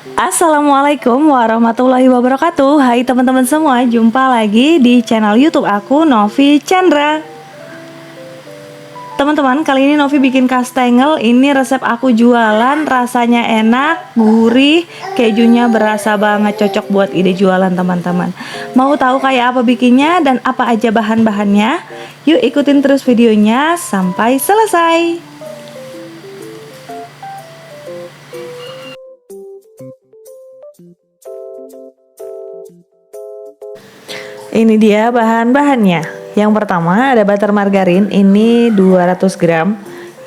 Assalamualaikum warahmatullahi wabarakatuh. Hai teman-teman semua, jumpa lagi di channel YouTube aku, Novi Chandra. Teman-teman, kali ini Novi bikin kastengel. Ini resep aku jualan, rasanya enak, gurih, kejunya berasa banget, cocok buat ide jualan teman-teman. Mau tahu kayak apa bikinnya dan apa aja bahan-bahannya? Yuk ikutin terus videonya sampai selesai. Ini dia bahan-bahannya. Yang pertama ada butter margarin, ini 200 gram.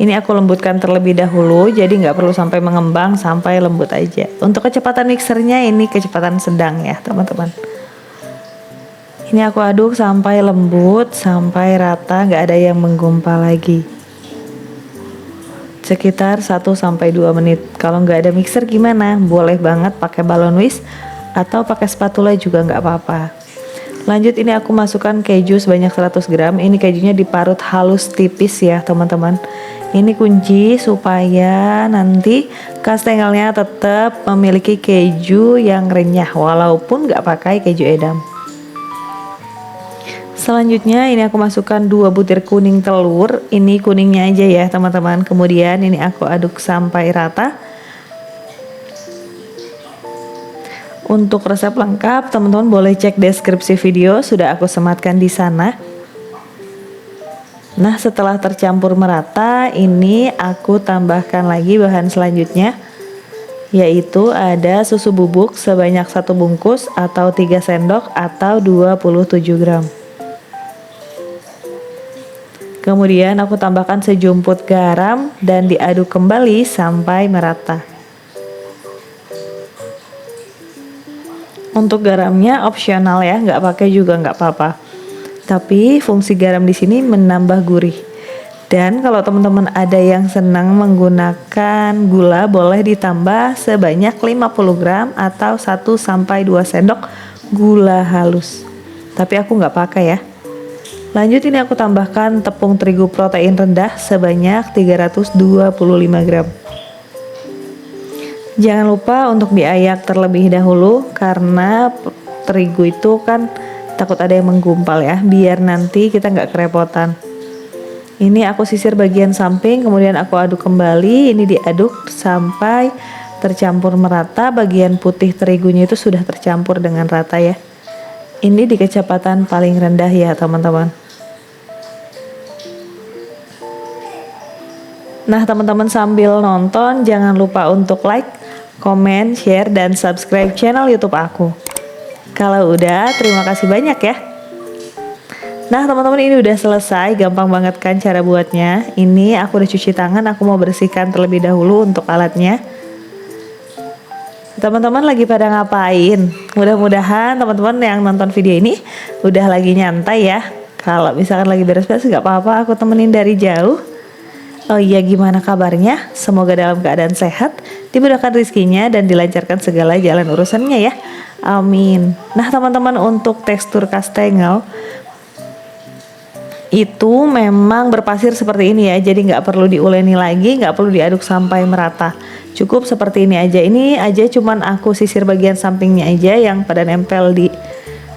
Ini aku lembutkan terlebih dahulu, jadi nggak perlu sampai mengembang, sampai lembut aja. Untuk kecepatan mixernya ini kecepatan sedang ya teman-teman. Ini aku aduk sampai lembut, sampai rata, nggak ada yang menggumpal lagi. Sekitar 1-2 menit. Kalau nggak ada mixer gimana? Boleh banget pakai balon whisk atau pakai spatula juga nggak apa-apa. Lanjut, ini aku masukkan keju sebanyak 100 gram. Ini kejunya diparut halus tipis ya teman-teman. Ini kunci supaya nanti kastengelnya tetap memiliki keju yang renyah walaupun nggak pakai keju edam. Selanjutnya ini aku masukkan 2 butir kuning telur. Ini kuningnya aja ya teman-teman. Kemudian ini aku aduk sampai rata. Untuk resep lengkap, teman-teman boleh cek deskripsi video, sudah aku sematkan di sana. Nah, setelah tercampur merata, ini aku tambahkan lagi bahan selanjutnya, yaitu ada susu bubuk sebanyak 1 bungkus atau 3 sendok atau 27 gram. Kemudian aku tambahkan sejumput garam dan diaduk kembali sampai merata. Untuk garamnya opsional ya, nggak pakai juga nggak apa-apa. Tapi fungsi garam di sini menambah gurih. Dan kalau teman-teman ada yang senang menggunakan gula, boleh ditambah sebanyak 50 gram atau 1-2 sendok gula halus. Tapi aku nggak pakai ya. Lanjut, ini aku tambahkan tepung terigu protein rendah sebanyak 325 gram. Jangan lupa untuk diayak terlebih dahulu karena terigu itu kan takut ada yang menggumpal ya, biar nanti kita nggak kerepotan. Ini aku sisir bagian samping, kemudian aku aduk kembali. Ini diaduk sampai tercampur merata, bagian putih terigunya itu sudah tercampur dengan rata ya. Ini di kecepatan paling rendah ya teman-teman. Nah teman-teman, sambil nonton jangan lupa untuk like, komen, share, dan subscribe channel YouTube aku. Kalau udah, terima kasih banyak ya. Nah teman-teman, ini udah selesai, gampang banget kan cara buatnya. Ini aku udah cuci tangan, aku mau bersihkan terlebih dahulu untuk alatnya. Teman-teman lagi pada ngapain? Mudah-mudahan teman-teman yang nonton video ini udah lagi nyantai ya. Kalau misalkan lagi beres-beres gak apa-apa, aku temenin dari jauh. Oh iya, gimana kabarnya? Semoga dalam keadaan sehat, dimudahkan rezekinya dan dilancarkan segala jalan urusannya ya. Amin. Nah teman-teman, untuk tekstur kastengel itu memang berpasir seperti ini ya. Jadi nggak perlu diuleni lagi, nggak perlu diaduk sampai merata. Cukup seperti ini aja. Ini aja cuman aku sisir bagian sampingnya aja yang pada nempel di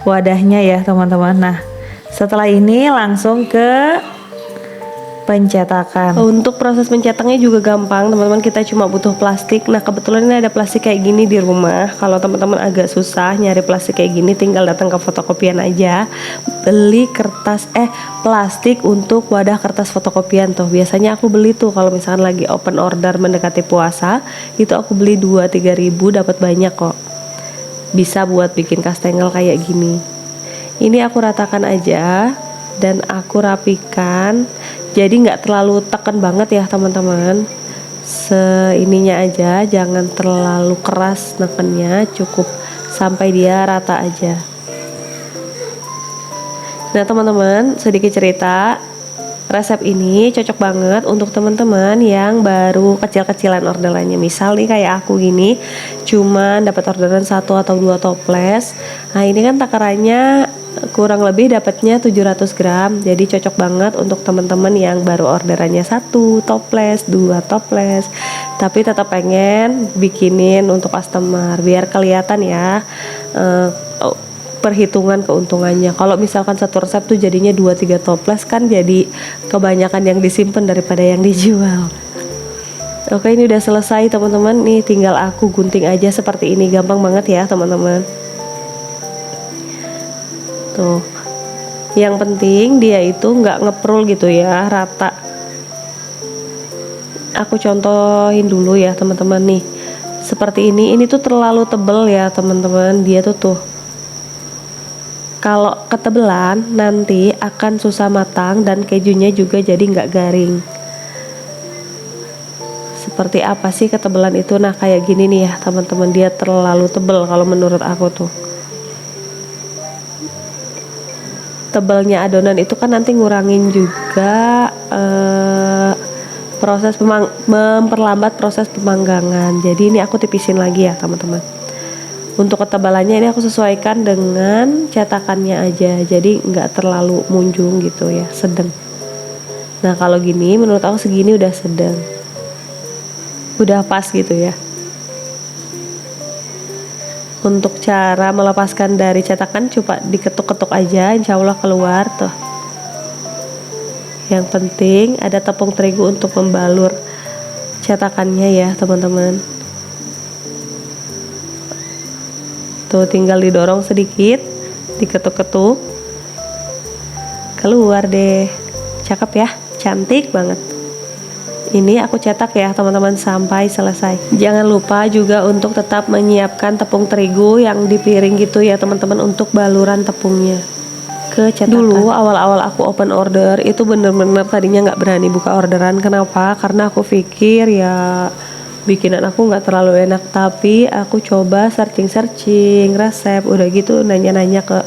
wadahnya ya teman-teman. Nah setelah ini langsung ke pencetakan. Untuk proses pencetaknya juga gampang teman-teman, kita cuma butuh plastik. Nah kebetulan ini ada plastik kayak gini di rumah. Kalau teman-teman agak susah nyari plastik kayak gini, tinggal datang ke fotokopian aja, beli kertas plastik untuk wadah kertas fotokopian tuh. Biasanya aku beli tuh kalau misalkan lagi open order mendekati puasa, itu aku beli 2-3 ribu, dapat banyak kok. Bisa buat bikin kastengel kayak gini. Ini aku ratakan aja dan aku rapikan. Jadi nggak terlalu tekan banget ya teman-teman, seininya aja, jangan terlalu keras nekennya, cukup sampai dia rata aja. Nah teman-teman, sedikit cerita, resep ini cocok banget untuk teman-teman yang baru kecil-kecilan orderannya. Misal nih kayak aku gini, cuman dapat orderan 1 atau 2 toples. Nah ini kan takarannya kurang lebih dapatnya 700 gram, jadi cocok banget untuk teman-teman yang baru orderannya 1 toples, 2 toples, tapi tetap pengen bikinin untuk customer biar kelihatan ya perhitungan keuntungannya. Kalau misalkan satu resep tuh jadinya 2-3 toples kan jadi kebanyakan yang disimpan daripada yang dijual. Oke, ini udah selesai teman-teman. Nih tinggal aku gunting aja seperti ini, gampang banget ya teman-teman. Tuh, yang penting dia itu nggak ngeprul gitu ya, rata. Aku contohin dulu ya teman-teman nih. Seperti ini tuh terlalu tebel ya teman-teman. Dia tuh kalau ketebelan nanti akan susah matang dan kejunya juga jadi nggak garing. Seperti apa sih ketebelan itu? Nah kayak gini nih ya teman-teman, dia terlalu tebel kalau menurut aku tuh. Tebelnya adonan itu kan nanti ngurangin juga proses memperlambat proses pemanggangan. Jadi ini aku tipisin lagi ya teman-teman. Untuk ketebalannya ini aku sesuaikan dengan cetakannya aja, jadi nggak terlalu munjung gitu ya, sedang. Nah kalau gini menurut aku segini udah sedang, udah pas gitu ya. Untuk cara melepaskan dari cetakan coba diketuk-ketuk aja, insya Allah keluar tuh. Yang penting ada tepung terigu untuk membalur cetakannya ya teman-teman. Tuh tinggal didorong sedikit, diketuk-ketuk, keluar deh. Cakep ya, cantik banget. Ini aku cetak ya teman-teman sampai selesai. Jangan lupa juga untuk tetap menyiapkan tepung terigu yang di piring gitu ya teman-teman, untuk baluran tepungnya ke cetakan. Dulu awal-awal aku open order itu bener-bener tadinya nggak berani buka orderan. Kenapa? Karena aku pikir ya bikinan aku nggak terlalu enak, tapi aku coba searching resep, udah gitu nanya-nanya ke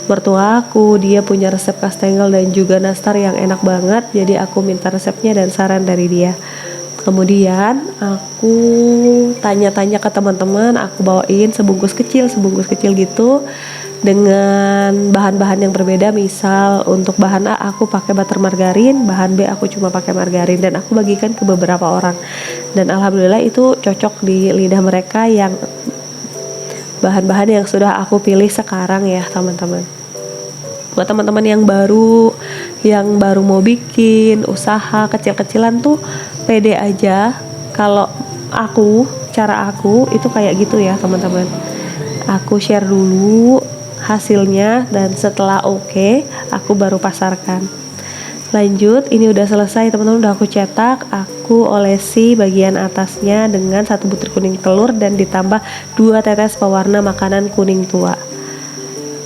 mertua aku, dia punya resep kastengel dan juga nastar yang enak banget, jadi aku minta resepnya dan saran dari dia. Kemudian aku tanya-tanya ke teman-teman, aku bawain sebungkus kecil gitu dengan bahan-bahan yang berbeda. Misal untuk bahan A aku pakai butter margarin, bahan B aku cuma pakai margarin, dan aku bagikan ke beberapa orang, dan alhamdulillah itu cocok di lidah mereka yang bahan-bahan yang sudah aku pilih sekarang ya teman-teman. Buat teman-teman yang baru mau bikin usaha kecil-kecilan tuh pede aja. Kalau cara aku itu kayak gitu ya teman-teman. Aku share dulu hasilnya dan setelah oke, aku baru pasarkan. Lanjut, ini udah selesai teman-teman, udah aku cetak. Aku olesi bagian atasnya dengan 1 butir kuning telur dan ditambah 2 tetes pewarna makanan kuning tua.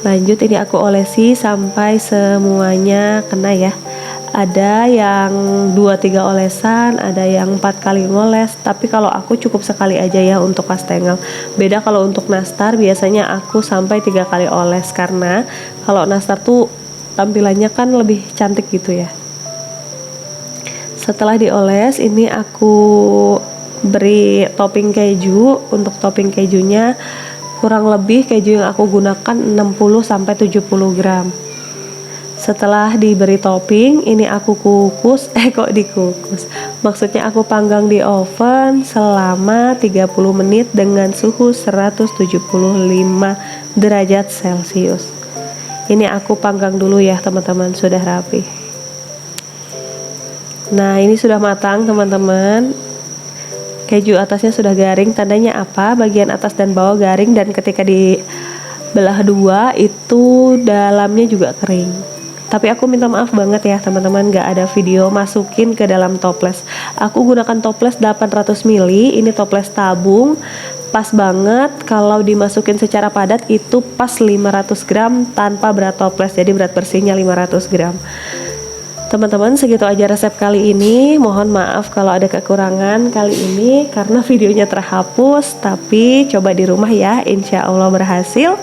Lanjut, ini aku olesi sampai semuanya kena ya. Ada yang 2-3 olesan, ada yang 4 kali ngoles, tapi kalau aku cukup sekali aja ya untuk kastengel. Beda kalau untuk nastar, biasanya aku sampai 3 kali oles, karena kalau nastar tuh tampilannya kan lebih cantik gitu ya. Setelah dioles, ini aku beri topping keju. Untuk topping kejunya kurang lebih keju yang aku gunakan 60-70 gram. Setelah diberi topping, ini aku kukus, maksudnya aku panggang di oven selama 30 menit dengan suhu 175 derajat Celcius. Ini aku panggang dulu ya teman-teman, sudah rapi. Nah ini sudah matang teman-teman. Keju atasnya sudah garing, tandanya apa? Bagian atas dan bawah garing, dan ketika dibelah dua itu dalamnya juga kering. Tapi aku minta maaf banget ya teman-teman, gak ada video masukin ke dalam toples. Aku gunakan toples 800 ml, ini toples tabung, pas banget. Kalau dimasukin secara padat itu pas 500 gram tanpa berat toples, jadi berat bersihnya 500 gram. Teman-teman, segitu aja resep kali ini. Mohon maaf kalau ada kekurangan kali ini karena videonya terhapus, tapi coba di rumah ya, insya Allah berhasil.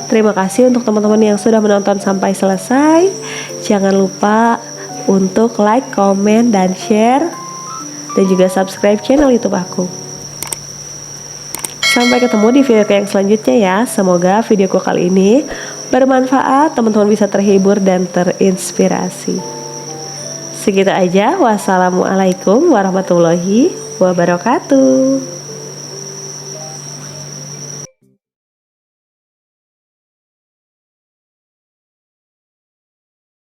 Terima kasih untuk teman-teman yang sudah menonton sampai selesai. Jangan lupa untuk like, komen, dan share, dan juga subscribe channel YouTube aku. Sampai ketemu di video yang selanjutnya ya. Semoga videoku kali ini bermanfaat, teman-teman bisa terhibur dan terinspirasi. Segitu aja. Wassalamualaikum warahmatullahi wabarakatuh.